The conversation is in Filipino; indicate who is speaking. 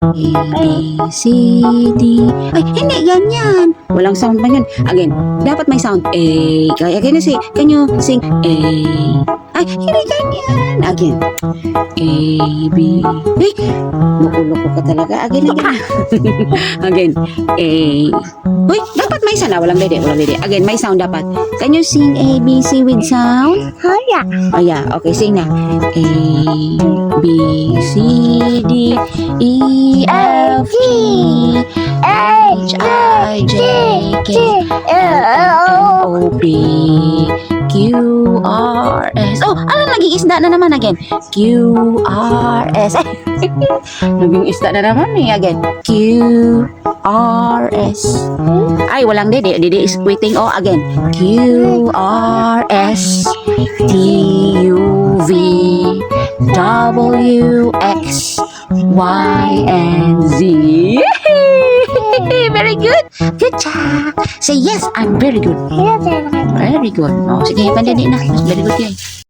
Speaker 1: A, B, C, D. Ay, hindi, ganyan. Walang sound man yun. Again, dapat may sound. A. Can you sing A? Ay, hindi ganyan. Again. A, B. Ay, loko-loko ka talaga. Again. Again. A. Uy, dapat may sound. Walang dede. Again, may sound dapat. Can you sing A, B, C with sound?
Speaker 2: Oh, yeah.
Speaker 1: Oh, yeah. Okay, sing na. A, B, C, D, E, F, G, H, I, J, K, L, M, O, P, Q, R, S. Oh, ano, naging isda na naman again. Q, R, S. Naging isda na naman eh. Again. Q, R, S. Ay, walang dede. Dede is waiting. Oh, again. Q, R, S, T, U, V, W, X, Y, and Z. Very good. Good job. Say yes, I'm very good. Very good. Oh, sige, pandali na. Very good yan.